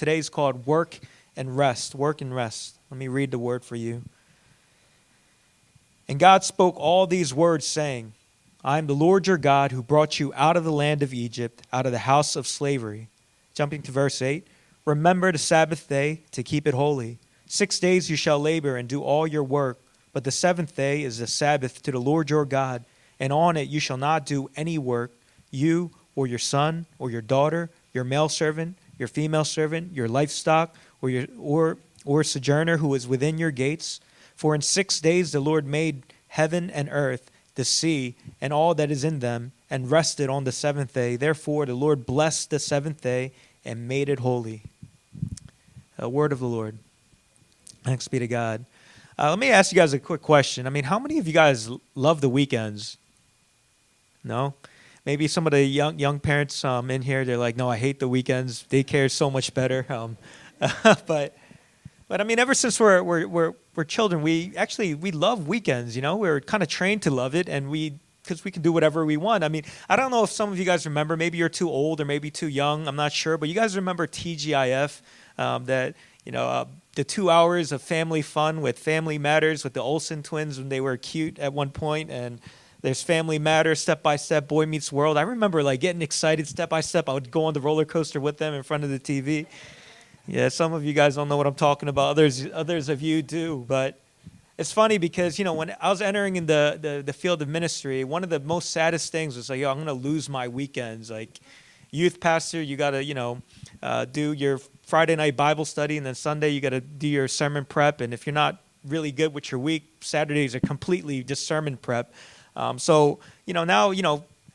Today's called Work and Rest. Work and Rest. Let me read the word for you. And God spoke all these words, saying, I am the Lord your God who brought you out of the land of Egypt, out of the house of slavery. Jumping to verse 8. Remember the Sabbath day to keep it holy. 6 days you shall labor and do all your work, but the seventh day is the Sabbath to the Lord your God, and on it you shall not do any work, you or your son or your daughter, your male servant, your female servant, your livestock, or sojourner who is within your gates. For in 6 days the Lord made heaven and earth, the sea, and all that is in them, and rested on the seventh day. Therefore the Lord blessed the seventh day and made it holy. A word of the Lord. Thanks be to God. Let me ask you guys a quick question. I mean, how many of you guys love the weekends? No? Maybe some of the young parents in here, they're like, no, I hate the weekends. Daycare is so much better. But I mean, ever since we're children, we love weekends. You know, we're kind of trained to love it, and because we can do whatever we want. I mean, I don't know if some of you guys remember. Maybe you're too old or maybe too young. I'm not sure, but you guys remember TGIF? The 2 hours of family fun with Family Matters with the Olsen twins when they were cute at one point, and there's Family Matters, Step by Step, Boy Meets World. I remember like getting excited step by step. I would go on the roller coaster with them in front of the TV. Yeah, some of you guys don't know what I'm talking about. Others of you do. But it's funny because, you know, when I was entering in the field of ministry, one of the most saddest things was like, I'm going to lose my weekends. Like, youth pastor, you got to, do your Friday night Bible study, and then Sunday you got to do your sermon prep. And if you're not really good with your week, Saturdays are completely just sermon prep.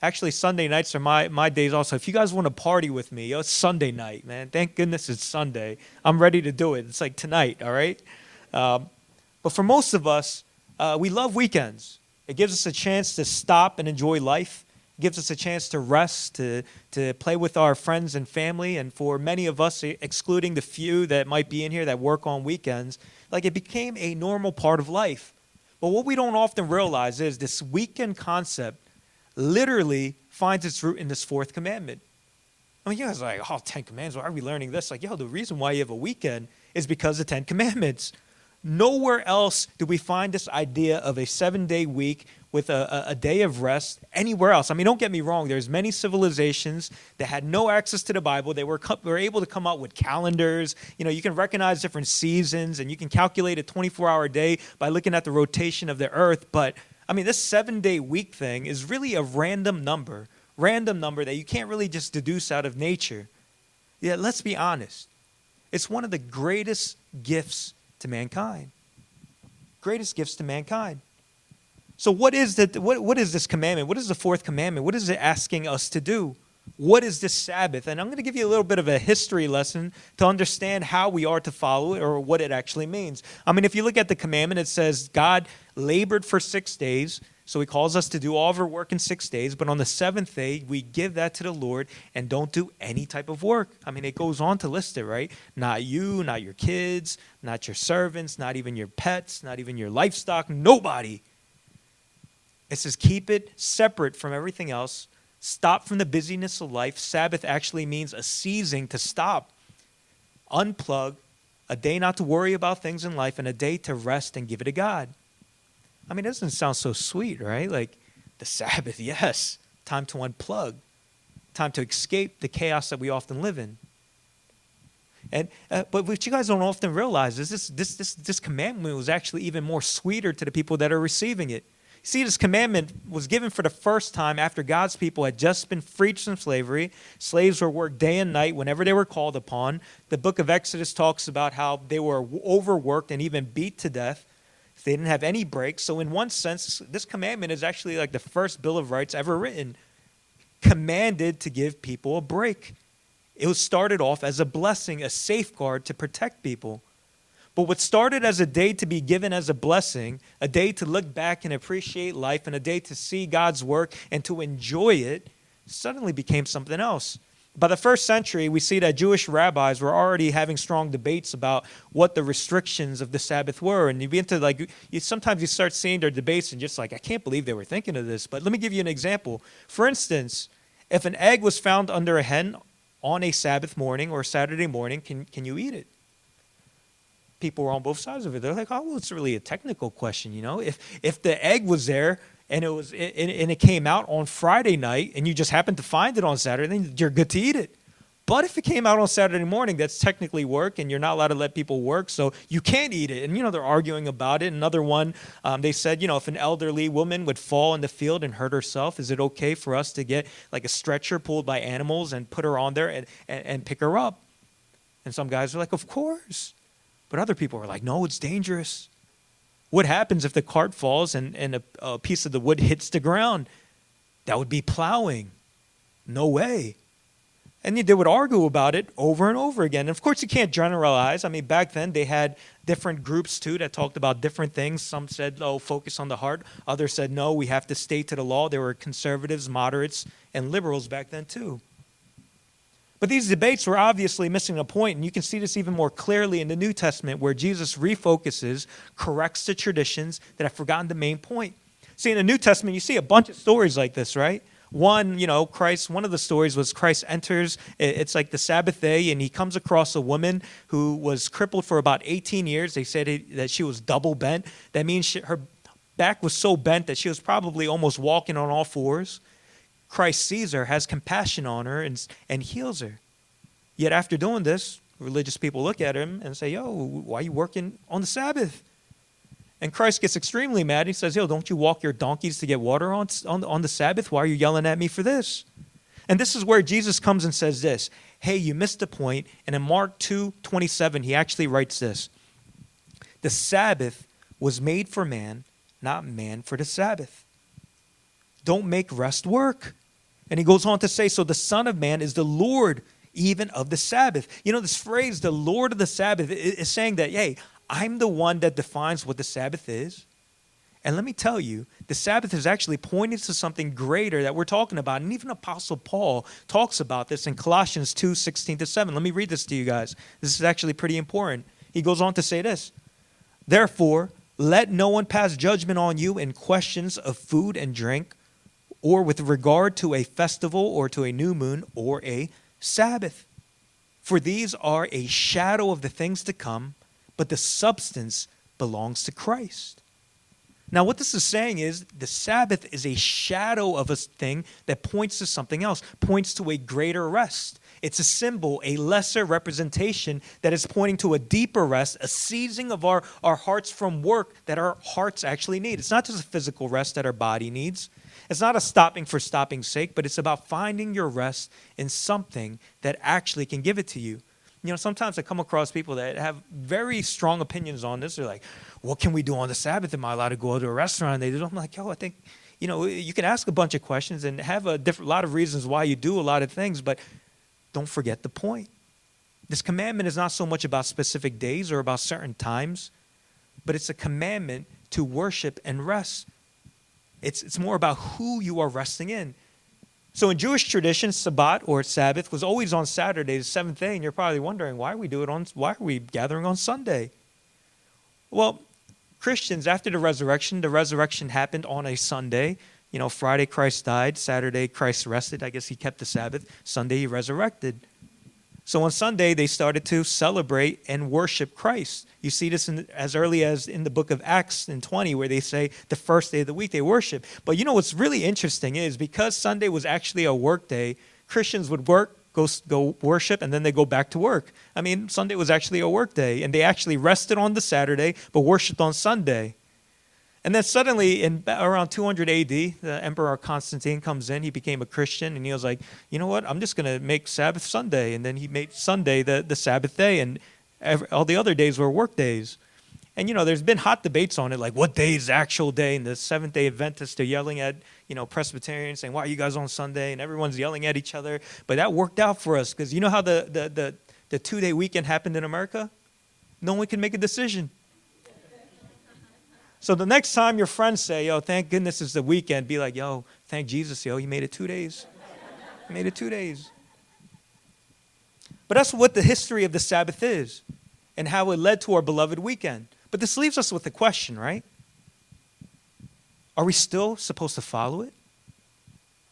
Actually Sunday nights are my days also. If you guys want to party with me, it's Sunday night, man. Thank goodness it's Sunday. I'm ready to do it. It's like tonight, all right? But for most of us, we love weekends. It gives us a chance to stop and enjoy life. It gives us a chance to rest, to play with our friends and family. And for many of us, excluding the few that might be in here that work on weekends, like it became a normal part of life. But what we don't often realize is this weekend concept literally finds its root in this fourth commandment. I mean, you guys are like, 10 commandments, why are we learning this? Like, the reason why you have a weekend is because of 10 commandments. Nowhere else do we find this idea of a 7-day week with a day of rest anywhere else. I mean, don't get me wrong. There's many civilizations that had no access to the Bible. They were able to come out with calendars. You know, you can recognize different seasons, and you can calculate a 24-hour day by looking at the rotation of the earth. But, I mean, this 7-day week thing is really a random number that you can't really just deduce out of nature. Yeah, let's be honest. It's one of the greatest gifts to mankind. Greatest gifts to mankind. So what is this commandment? What is the fourth commandment? What is it asking us to do? What is this Sabbath? And I'm going to give you a little bit of a history lesson to understand how we are to follow it or what it actually means. I mean, if you look at the commandment, it says God labored for 6 days. So he calls us to do all of our work in 6 days. But on the seventh day, we give that to the Lord and don't do any type of work. I mean, it goes on to list it, right? Not you, not your kids, not your servants, not even your pets, not even your livestock, nobody. It says keep it separate from everything else. Stop from the busyness of life. Sabbath actually means a ceasing, to stop, unplug, a day not to worry about things in life, and a day to rest and give it to God. I mean, it doesn't sound so sweet, right? Like the Sabbath, yes. Time to unplug. Time to escape the chaos that we often live in. And but what you guys don't often realize is this commandment was actually even more sweeter to the people that are receiving it. See, this commandment was given for the first time after God's people had just been freed from slavery. Slaves were worked day and night whenever they were called upon. The book of Exodus talks about how they were overworked and even beat to death. They didn't have any breaks. So in one sense, this commandment is actually like the first Bill of Rights ever written, commanded to give people a break. It was started off as a blessing, a safeguard to protect people. But what started as a day to be given as a blessing, a day to look back and appreciate life, and a day to see God's work and to enjoy it, suddenly became something else. By the first century, we see that Jewish rabbis were already having strong debates about what the restrictions of the Sabbath were. And you begin to sometimes you start seeing their debates and just like, I can't believe they were thinking of this. But let me give you an example. For instance, if an egg was found under a hen on a Sabbath morning or Saturday morning, can you eat it? People were on both sides of it. They're like, oh, well, it's really a technical question, you know. If the egg was there and it came out on Friday night and you just happened to find it on Saturday, then you're good to eat it. But if it came out on Saturday morning, that's technically work, and you're not allowed to let people work, so you can't eat it. And, they're arguing about it. Another one, they said, if an elderly woman would fall in the field and hurt herself, is it okay for us to get like a stretcher pulled by animals and put her on there and pick her up? And some guys are like, of course. But other people are like, no, it's dangerous. What happens if the cart falls and a piece of the wood hits the ground? That would be plowing. No way. And they would argue about it over and over again. And of course, you can't generalize. I mean, back then they had different groups too that talked about different things. Some said, oh, focus on the heart. Others said, no, we have to stay to the law. There were conservatives, moderates, and liberals back then too. But these debates were obviously missing a point, and you can see this even more clearly in the New Testament, where Jesus refocuses, corrects the traditions that have forgotten the main point. See, in the New Testament, you see a bunch of stories like this, right? One of the stories was Christ enters, it's like the Sabbath day, and he comes across a woman who was crippled for about 18 years. They said that she was double bent. That means her back was so bent that she was probably almost walking on all fours. Christ sees her, has compassion on her, and heals her. Yet after doing this, religious people look at him and say, yo, why are you working on the Sabbath? And Christ gets extremely mad. He says, yo, don't you walk your donkeys to get water on the Sabbath? Why are you yelling at me for this? And this is where Jesus comes and says this. Hey, you missed the point. And in Mark 2:27, he actually writes this. The Sabbath was made for man, not man for the Sabbath. Don't make rest work. And he goes on to say, so the Son of Man is the Lord even of the Sabbath. This phrase, the Lord of the Sabbath, is saying that, hey, I'm the one that defines what the Sabbath is. And let me tell you, the Sabbath is actually pointing to something greater that we're talking about. And even Apostle Paul talks about this in Colossians 2:16-7. Let me read this to you guys. This is actually pretty important. He goes on to say this. Therefore, let no one pass judgment on you in questions of food and drink, or with regard to a festival or to a new moon or a Sabbath. For these are a shadow of the things to come, but the substance belongs to Christ. Now, what this is saying is the Sabbath is a shadow of a thing that points to something else, points to a greater rest. It's a symbol, a lesser representation that is pointing to a deeper rest, a seizing of our hearts from work that our hearts actually need. It's not just a physical rest that our body needs. It's not a stopping for stopping's sake, but it's about finding your rest in something that actually can give it to you. Sometimes I come across people that have very strong opinions on this. They're like, what can we do on the Sabbath? Am I allowed to go to a restaurant? I'm like, I think, you can ask a bunch of questions and have a lot of reasons why you do a lot of things, but don't forget the point. This commandment is not so much about specific days or about certain times, but it's a commandment to worship and rest. It's more about who you are resting in. So in Jewish tradition, Sabbat or Sabbath was always on Saturday, the seventh day, and you're probably wondering why are we gathering on Sunday? Well, Christians, after the resurrection happened on a Sunday. Friday Christ died, Saturday Christ rested. I guess he kept the Sabbath. Sunday he resurrected. So on Sunday, they started to celebrate and worship Christ. You see this as early as in the book of Acts in 20, where they say the first day of the week they worship. But what's really interesting is because Sunday was actually a work day, Christians would work, go worship, and then they go back to work. I mean, Sunday was actually a work day, and they actually rested on the Saturday, but worshiped on Sunday. And then suddenly, in around 200 AD, the Emperor Constantine comes in. He became a Christian, and he was like, you know what? I'm just going to make Sabbath Sunday. And then he made Sunday the Sabbath day, and all the other days were work days. And, there's been hot debates on it, like what day is the actual day? And the Seventh-day Adventists are yelling at, Presbyterians, saying, why are you guys on Sunday? And everyone's yelling at each other. But that worked out for us, because you know how the 2-day weekend happened in America? No one can make a decision. So the next time your friends say, yo, thank goodness it's the weekend, be like, yo, thank Jesus, yo, he made it 2 days. He made it 2 days. But that's what the history of the Sabbath is and how it led to our beloved weekend. But this leaves us with a question, right? Are we still supposed to follow it?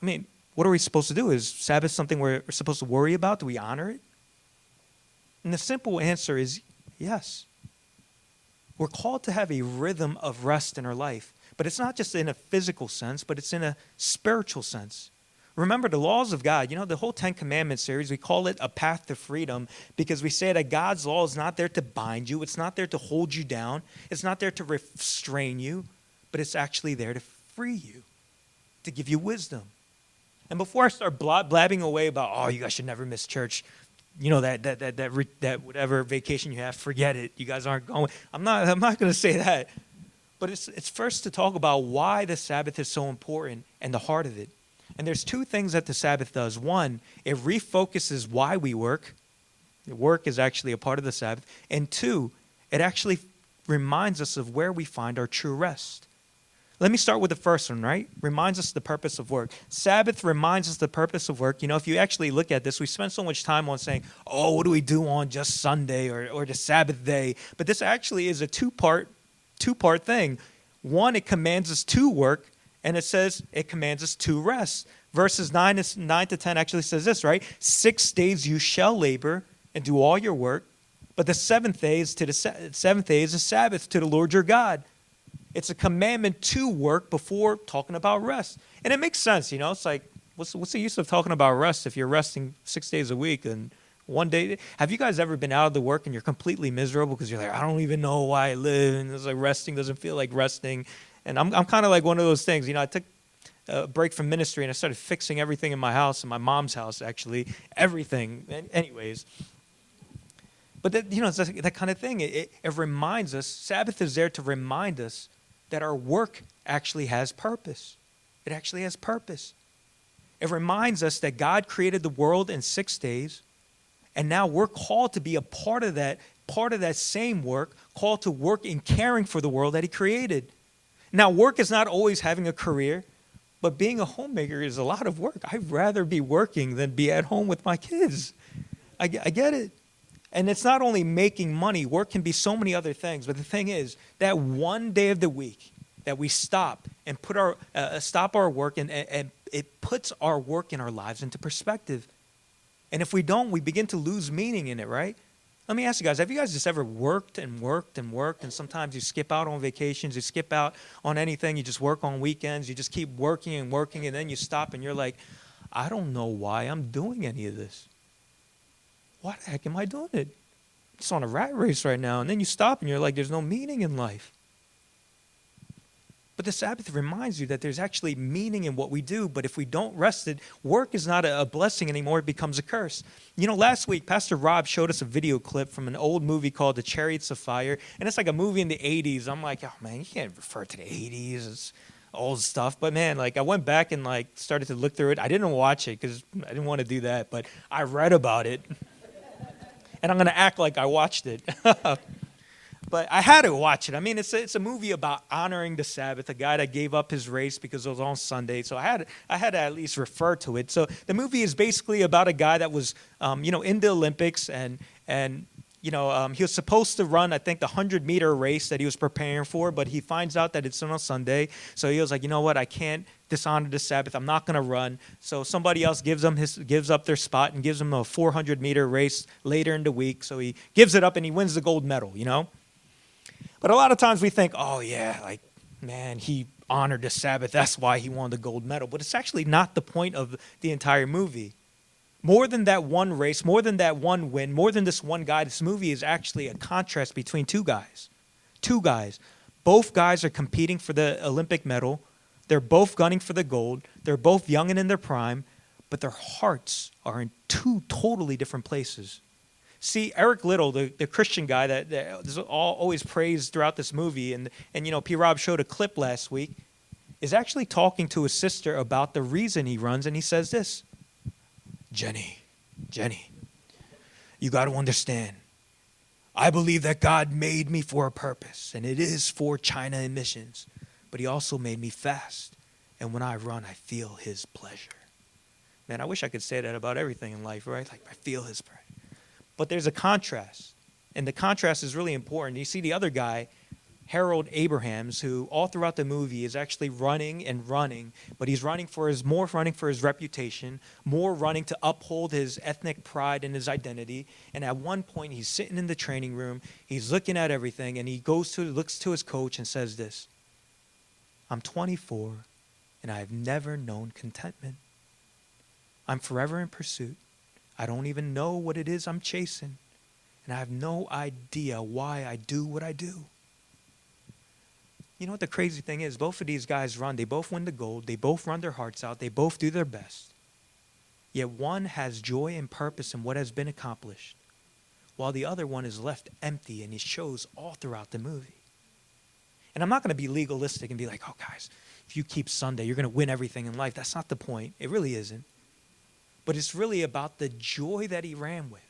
I mean, What are we supposed to do? Is Sabbath something we're supposed to worry about? Do we honor it? And the simple answer is yes. We're called to have a rhythm of rest in our life. But it's not just in a physical sense, but it's in a spiritual sense. Remember the laws of God. You know, the whole Ten Commandments series, we call it a path to freedom because we say that God's law is not there to bind you. It's not there to hold you down. It's not there to restrain you, but it's actually there to free you, to give you wisdom. And before I start blabbing away about, oh, you guys should never miss church, you know, that whatever vacation you have, forget it. You guys aren't going. I'm not going to say that. But it's first to talk about why the Sabbath is so important and the heart of it. And there's two things that the Sabbath does. One, it refocuses why we work. Work is actually a part of the Sabbath. And two, it actually reminds us of where we find our true rest. Let me start with the first one, right? Reminds us the purpose of work. Sabbath reminds us the purpose of work. You know, if you actually look at this, we spend so much time on saying, oh, what do we do on just Sunday or the Sabbath day? But this actually is a two-part thing. One, it commands us to work, and it says it commands us to rest. Verses 9 to 10 actually says this, right? 6 days you shall labor and do all your work, but the seventh day is a Sabbath to the Lord your God. It's a commandment to work before talking about rest. And it makes sense, you know. It's like, what's the use of talking about rest if you're resting 6 days a week and one day? Have you guys ever been out of the work and you're completely miserable because you're like, I don't even know why I live, and it's like resting doesn't feel like resting? And I'm kind of like one of those things, you know. I took a break from ministry and I started fixing everything in my house, in my mom's house actually, everything. Anyways, but that, you know, it's that kind of thing. It reminds us. Sabbath is there to remind us that our work actually has purpose. It actually has purpose. It reminds us that God created the world in 6 days, and now we're called to be a part of that same work, called to work in caring for the world that he created. Now, work is not always having a career, but being a homemaker is a lot of work. I'd rather be working than be at home with my kids. I get it. And it's not only making money. Work can be so many other things. But the thing is, that one day of the week that we stop and stop our work, and it puts our work in our lives into perspective. And if we don't, we begin to lose meaning in it, right? Let me ask you guys, have you guys just ever worked and worked and worked, and sometimes you skip out on vacations, you skip out on anything, you just work on weekends, you just keep working and working, and then you stop and you're like, I don't know why I'm doing any of this. Why the heck am I doing it? I'm just on a rat race right now. And then you stop and you're like, there's no meaning in life. But the Sabbath reminds you that there's actually meaning in what we do. But if we don't rest it, work is not a blessing anymore. It becomes a curse. You know, last week, Pastor Rob showed us a video clip from an old movie called The Chariots of Fire. And it's like a movie in the 80s. I'm like, oh, man, you can't refer to the 80s. It's old stuff. But, man, like I went back and like started to look through it. I didn't watch it because I didn't want to do that. But I read about it. And I'm going to act like I watched it. But I had to watch it. I mean, it's a movie about honoring the Sabbath, a guy that gave up his race because it was on Sunday. So I had to at least refer to it. So the movie is basically about a guy that was, in the Olympics, and he was supposed to run, I think, the 100-meter race that he was preparing for, but he finds out that it's on a Sunday. So he was like, you know what, I can't dishonor the Sabbath. I'm not going to run. So somebody else gives up their spot and gives him a 400-meter race later in the week. So he gives it up and he wins the gold medal, you know. But a lot of times we think, oh, yeah, like, man, he honored the Sabbath. That's why he won the gold medal. But it's actually not the point of the entire movie. More than that one race, more than that one win, more than this one guy, this movie is actually a contrast between two guys. Two guys. Both guys are competing for the Olympic medal. They're both gunning for the gold. They're both young and in their prime, but their hearts are in two totally different places. See, Eric Liddell, the Christian guy that is always praised throughout this movie, and P. Rob showed a clip last week, is actually talking to his sister about the reason he runs, and he says this, Jenny, you got to understand, I believe that God made me for a purpose, and it is for China and missions, but he also made me fast, and when I run, I feel his pleasure. Man, I wish I could say that about everything in life, right? Like, I feel his pleasure. But there's a contrast, and the contrast is really important. You see the other guy, Harold Abrahams, who all throughout the movie is actually running and running, but he's running for his reputation, more running to uphold his ethnic pride and his identity. And at one point, he's sitting in the training room, he's looking at everything, and he looks to his coach and says this: "I'm 24, and I have never known contentment. I'm forever in pursuit. I don't even know what it is I'm chasing, and I have no idea why I do what I do." You know what the crazy thing is? Both of these guys run. They both win the gold. They both run their hearts out. They both do their best. Yet one has joy and purpose in what has been accomplished, while the other one is left empty, and it shows all throughout the movie. And I'm not going to be legalistic and be like, "Oh, guys, if you keep Sunday, you're going to win everything in life." That's not the point. It really isn't. But it's really about the joy that he ran with.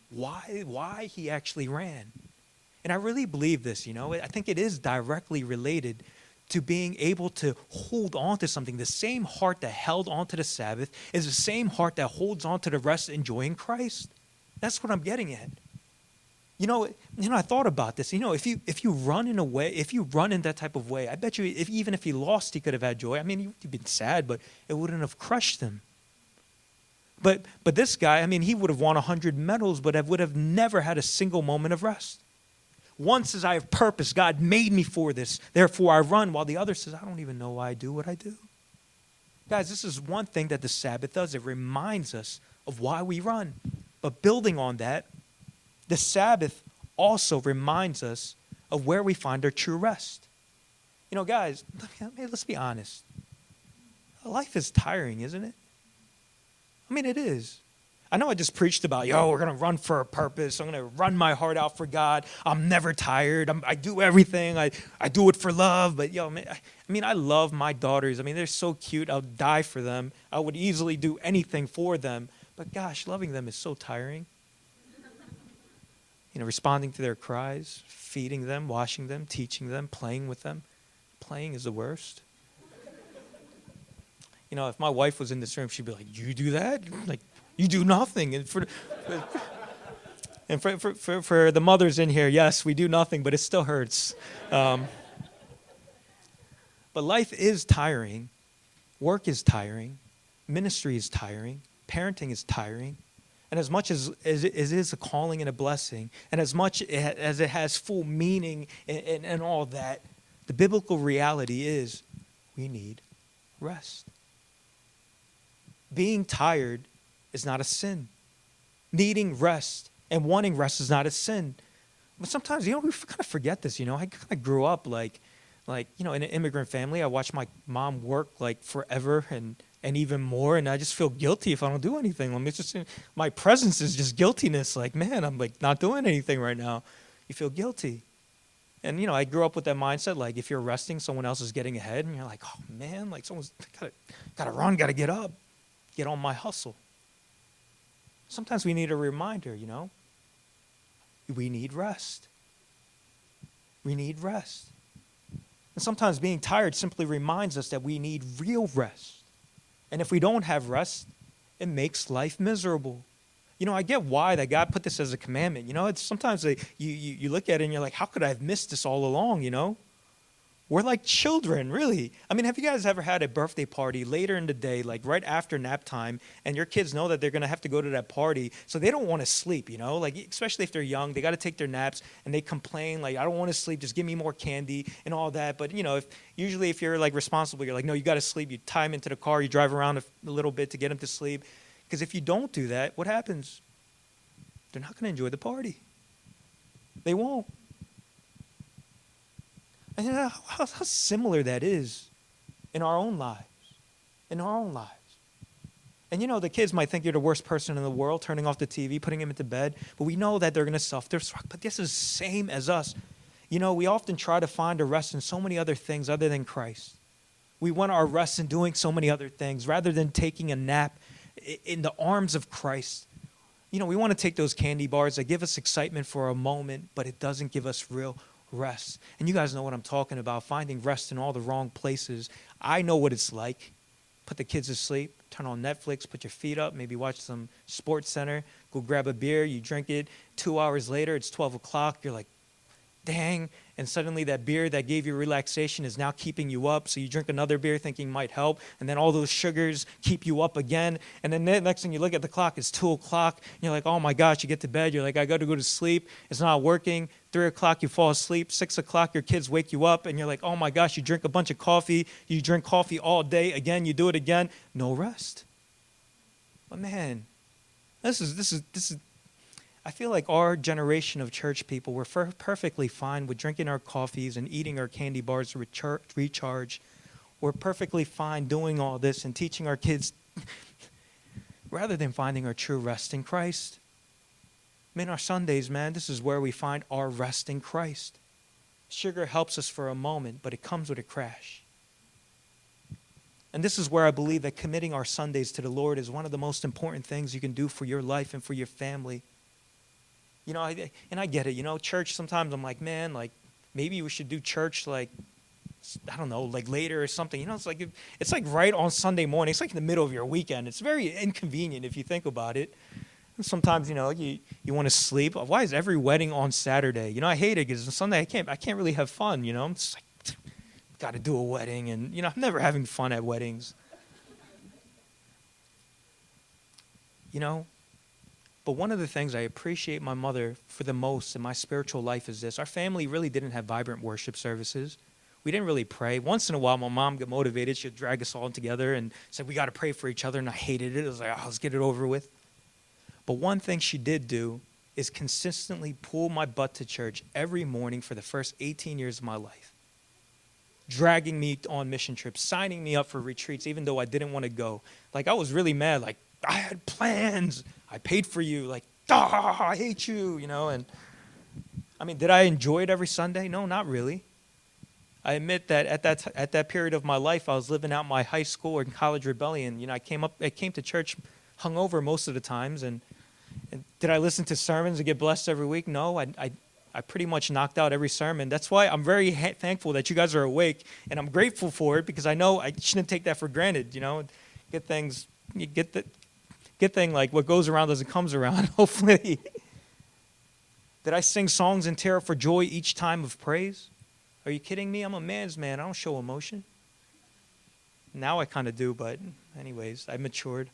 Why he actually ran. And I really believe this, I think it is directly related to being able to hold on to something. The same heart that held on to the Sabbath is the same heart that holds on to the rest and joy in Christ. That's what I'm getting at. I thought about this. If you run in a way, if you run in that type of way, I bet you even if he lost, he could have had joy. I mean, he'd been sad, but it wouldn't have crushed him. But this guy, he would have won 100 medals, but would have never had a single moment of rest. One says, "I have purpose. God made me for this. Therefore I run," while the other says, "I don't even know why I do what I do." Guys, this is one thing that the Sabbath does. It reminds us of why we run. But building on that, the Sabbath also reminds us of where we find our true rest. Guys, let's be honest. Life is tiring, isn't it? It is. I know I just preached about, we're going to run for a purpose. I'm going to run my heart out for God. I'm never tired. I do everything. I do it for love. But, I love my daughters. They're so cute. I'll die for them. I would easily do anything for them. But, gosh, loving them is so tiring. Responding to their cries, feeding them, washing them, teaching them, playing with them. Playing is the worst. If my wife was in this room, she'd be like, "You do that? Like, you do nothing." And for the mothers in here, yes, we do nothing, but it still hurts. But life is tiring. Work is tiring. Ministry is tiring. Parenting is tiring. And as much as it is a calling and a blessing, and as much as it has full meaning and all that, the biblical reality is we need rest. Being tired is not a sin. Needing rest and wanting rest is not a sin. But sometimes, we kind of forget this, I kind of grew up like, in an immigrant family. I watched my mom work like forever and even more, and I just feel guilty if I don't do anything. It's just, my presence is just guiltiness. Like, man, I'm like not doing anything right now. You feel guilty. And, I grew up with that mindset, like if you're resting, someone else is getting ahead, and you're like, "Oh man, like someone's got to run, got to get up. Get on my hustle." Sometimes we need a reminder, we need rest. We need rest. And sometimes being tired simply reminds us that we need real rest. And if we don't have rest, it makes life miserable. I get why that God put this as a commandment. It's sometimes you look at it and you're like, how could I have missed this all along, We're like children, really. Have you guys ever had a birthday party later in the day, like right after nap time, and your kids know that they're going to have to go to that party, so they don't want to sleep, Like, especially if they're young, they got to take their naps, and they complain, like, "I don't want to sleep, just give me more candy," and all that. But, if you're, like, responsible, you're like, "No, you got to sleep." You tie them into the car, you drive around a little bit to get them to sleep. Because if you don't do that, what happens? They're not going to enjoy the party. They won't. And how similar that is in our own lives. In our own lives. And the kids might think you're the worst person in the world, turning off the TV, putting them into bed. But we know that they're going to self-destruct. But this is the same as us. We often try to find a rest in so many other things other than Christ. We want our rest in doing so many other things rather than taking a nap in the arms of Christ. We want to take those candy bars that give us excitement for a moment, but it doesn't give us real rest. And you guys know what I'm talking about, finding rest in all the wrong places. I know what it's like. Put the kids to sleep, turn on Netflix, put your feet up, maybe watch some Sports Center, go grab a beer, you drink it. 2 hours later, it's 12 o'clock. You're like, dang, and suddenly that beer that gave you relaxation is now keeping you up. So you drink another beer thinking might help, and then all those sugars keep you up again. And then the next thing you look at the clock, it's 2 o'clock. And you're like, oh my gosh, you get to bed. You're like, I got to go to sleep. It's not working. 3 o'clock, you fall asleep. 6 o'clock, your kids wake you up, and you're like, oh my gosh, you drink a bunch of coffee. You drink coffee all day. Again, you do it again. No rest. But man, this is. I feel like our generation of church people, we're perfectly fine with drinking our coffees and eating our candy bars to recharge. We're perfectly fine doing all this and teaching our kids rather than finding our true rest in Christ. Man, our Sundays, man, this is where we find our rest in Christ. Sugar helps us for a moment, but it comes with a crash. And this is where I believe that committing our Sundays to the Lord is one of the most important things you can do for your life and for your family. You know, I get it. You know, church, sometimes I'm like, man, like, maybe we should do church, like, I don't know, like later or something. You know, it's like right on Sunday morning. It's like in the middle of your weekend. It's very inconvenient if you think about it. And sometimes, you know, you want to sleep. Why is every wedding on Saturday? You know, I hate it because on Sunday I can't really have fun, you know. I'm just like, got to do a wedding. And, you know, I'm never having fun at weddings. You know? But one of the things I appreciate my mother for the most in my spiritual life is this. Our family really didn't have vibrant worship services. We didn't really pray. Once in a while, my mom got motivated. She'd drag us all together and said, we got to pray for each other. And I hated it. I was like, oh, let's get it over with. But one thing she did do is consistently pull my butt to church every morning for the first 18 years of my life. Dragging me on mission trips, signing me up for retreats, even though I didn't want to go. Like, I was really mad. Like, I had plans. I paid for you. Like, I hate you, you know. And I mean, did I enjoy it every Sunday? No, not really. I admit that at that period of my life, I was living out my high school and college rebellion. You know, I came to church hungover most of the times. And did I listen to sermons and get blessed every week? No, I pretty much knocked out every sermon. That's why I'm very thankful that you guys are awake, and I'm grateful for it because I know I shouldn't take that for granted. You know, get thing like what goes around doesn't comes around. Hopefully, did I sing songs and tear up for joy each time of praise? Are you kidding me? I'm a man's man. I don't show emotion. Now I kind of do, but anyways, I matured.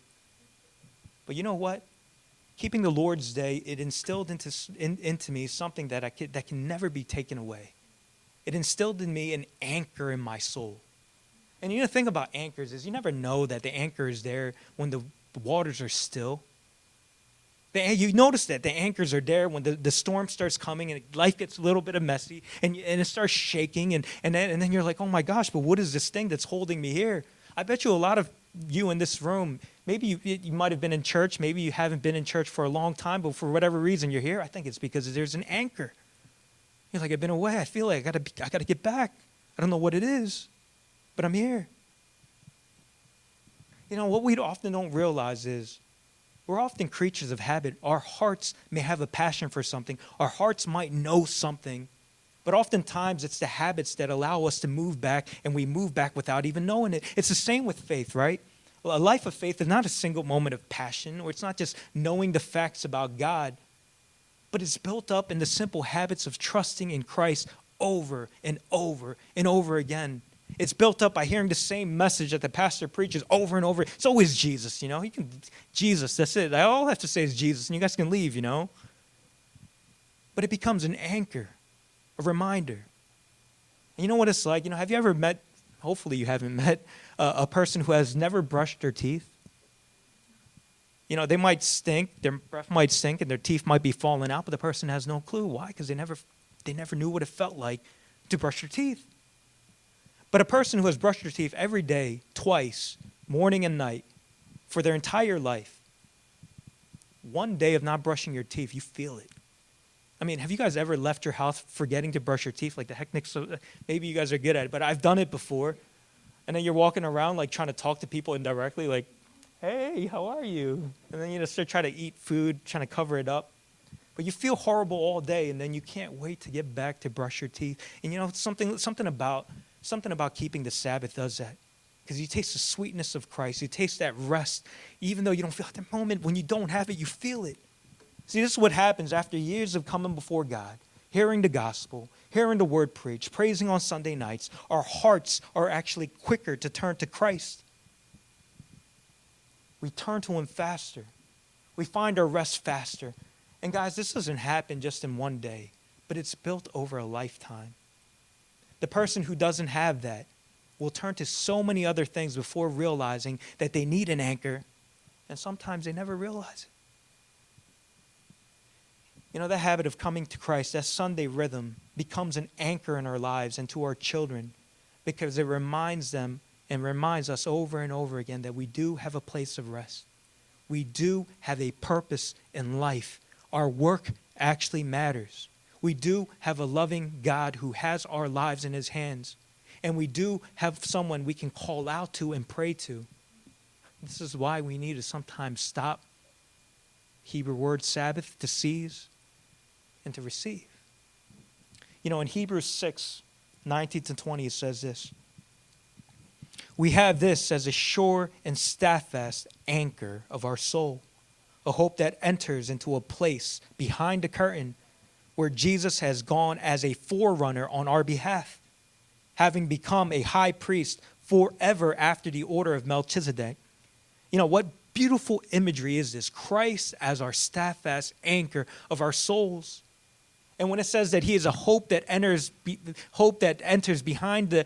But you know what? Keeping the Lord's Day, it instilled into me something that can never be taken away. It instilled in me an anchor in my soul. And you know, the thing about anchors is you never know that the anchor is there when the waters are still. You notice that the anchors are there when the storm starts coming and life gets a little bit messy and it starts shaking and then you're like, oh my gosh, but what is this thing that's holding me here? I bet you a lot of you in this room, maybe you might have been in church, maybe you haven't been in church for a long time, but for whatever reason you're here. I think it's because there's an anchor. You're like, I've been away. I feel like I gotta get back. I don't know what it is, but I'm here. You know, what we often don't realize is we're often creatures of habit. Our hearts may have a passion for something. Our hearts might know something. But oftentimes it's the habits that allow us to move back, and we move back without even knowing it. It's the same with faith, right? A life of faith is not a single moment of passion, or it's not just knowing the facts about God, but it's built up in the simple habits of trusting in Christ over and over and over again. It's built up by hearing the same message that the pastor preaches over and over. It's always Jesus, you know. Jesus, that's it. All I have to say is Jesus, and you guys can leave, you know. But it becomes an anchor, a reminder. And you know what it's like? You know, have you ever met, hopefully you haven't met, a person who has never brushed their teeth? You know, they might stink, their breath might stink, and their teeth might be falling out, but the person has no clue. Why? Because they never knew what it felt like to brush their teeth. But a person who has brushed their teeth every day, twice, morning and night, for their entire life, one day of not brushing your teeth, you feel it. I mean, have you guys ever left your house forgetting to brush your teeth? Like the heck, maybe you guys are good at it, but I've done it before. And then you're walking around like trying to talk to people indirectly, like, hey, how are you? And then you just start trying to eat food, trying to cover it up. But you feel horrible all day, and then you can't wait to get back to brush your teeth. And you know, something about keeping the Sabbath does that. Because you taste the sweetness of Christ. You taste that rest. Even though you don't feel it at the moment, when you don't have it, you feel it. See, this is what happens after years of coming before God. hearing the gospel, hearing the word preached, praising on Sunday nights, our hearts are actually quicker to turn to Christ. We turn to him faster. We find our rest faster. And guys, this doesn't happen just in one day, but it's built over a lifetime. The person who doesn't have that will turn to so many other things before realizing that they need an anchor, and sometimes they never realize it. You know, that habit of coming to Christ, that Sunday rhythm, becomes an anchor in our lives and to our children, because it reminds them and reminds us over and over again that we do have a place of rest. We do have a purpose in life. Our work actually matters. We do have a loving God who has our lives in his hands. And we do have someone we can call out to and pray to. This is why we need to sometimes stop. Hebrew word Sabbath, to seize and to receive. You know, in Hebrews 6, 19 to 20, it says this. We have this as a sure and steadfast anchor of our soul, a hope that enters into a place behind the curtain where Jesus has gone as a forerunner on our behalf, having become a high priest forever after the order of Melchizedek. You know, what beautiful imagery is this? Christ as our steadfast anchor of our souls. And when it says that he is a hope that enters behind the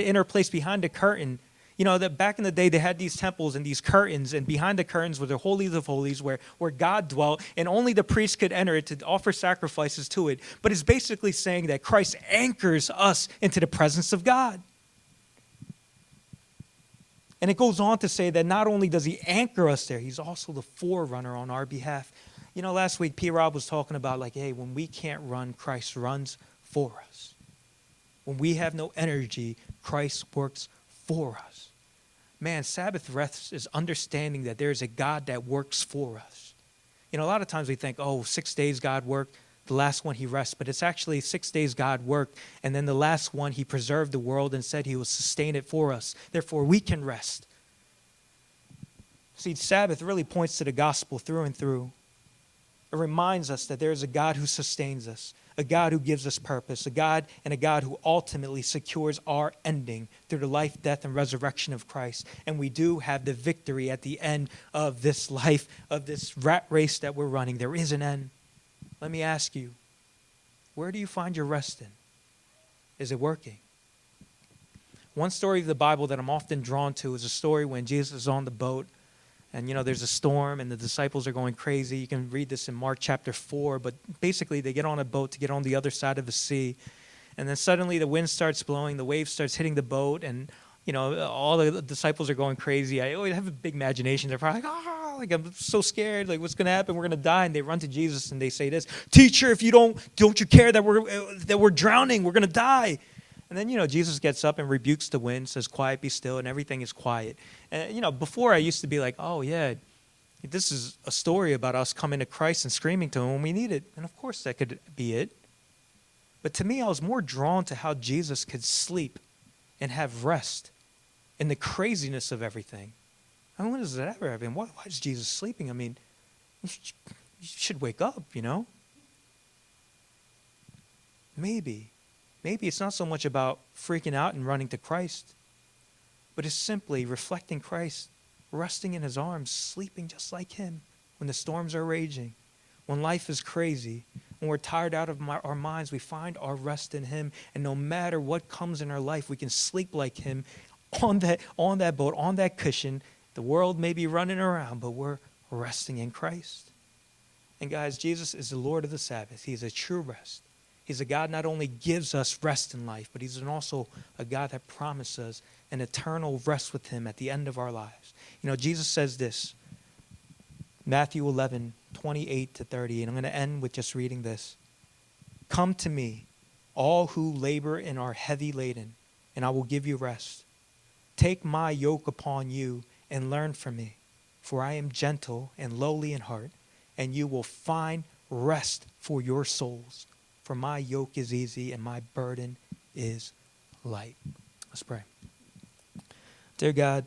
inner place, behind the curtain, you know, that back in the day they had these temples and these curtains, and behind the curtains were the holies of holies where God dwelt, and only the priest could enter it to offer sacrifices to it. But it's basically saying that Christ anchors us into the presence of God. And it goes on to say that not only does he anchor us there, he's also the forerunner on our behalf. You know, last week P. Rob was talking about like, hey, when we can't run, Christ runs for us. When we have no energy, Christ works for us. Man, Sabbath rest is understanding that there is a God that works for us. You know, a lot of times we think, 6 days God worked, the last one he rests. But it's actually 6 days God worked, and then the last one he preserved the world and said he will sustain it for us. Therefore, we can rest. See, Sabbath really points to the gospel through and through. It reminds us that there is a God who sustains us, a God who gives us purpose, a God who ultimately secures our ending through the life, death, and resurrection of Christ. And we do have the victory at the end of this life, of this rat race that we're running. There is an end. Let me ask you, where do you find your rest in? Is it working? One story of the Bible that I'm often drawn to is a story when Jesus is on the boat. And, you know, there's a storm and the disciples are going crazy. You can read this in Mark chapter 4. But basically, they get on a boat to get on the other side of the sea. And then suddenly the wind starts blowing. The wave starts hitting the boat. And, you know, all the disciples are going crazy. I always have a big imagination. They're probably like, I'm so scared. Like, what's going to happen? We're going to die. And they run to Jesus and they say this, Teacher, if you don't you care that we're drowning? We're going to die. And then, you know, Jesus gets up and rebukes the wind, says, quiet, be still, and everything is quiet. And, you know, before I used to be like, oh, yeah, this is a story about us coming to Christ and screaming to him when we need it. And of course that could be it. But to me, I was more drawn to how Jesus could sleep and have rest in the craziness of everything. I mean, when does that ever happen? Why is Jesus sleeping? I mean, you should wake up, you know? Maybe it's not so much about freaking out and running to Christ, but it's simply reflecting Christ, resting in his arms, sleeping just like him when the storms are raging, when life is crazy, when we're tired out of our minds, we find our rest in him. And no matter what comes in our life, we can sleep like him on that boat, on that cushion. The world may be running around, but we're resting in Christ. And guys, Jesus is the Lord of the Sabbath. He's a true rest. He's a God not only gives us rest in life, but he's also a God that promises an eternal rest with him at the end of our lives. You know, Jesus says this, Matthew 11, 28 to 30, and I'm going to end with just reading this. Come to me, all who labor and are heavy laden, and I will give you rest. Take my yoke upon you and learn from me, for I am gentle and lowly in heart, and you will find rest for your souls. For my yoke is easy and my burden is light. Let's pray. Dear God,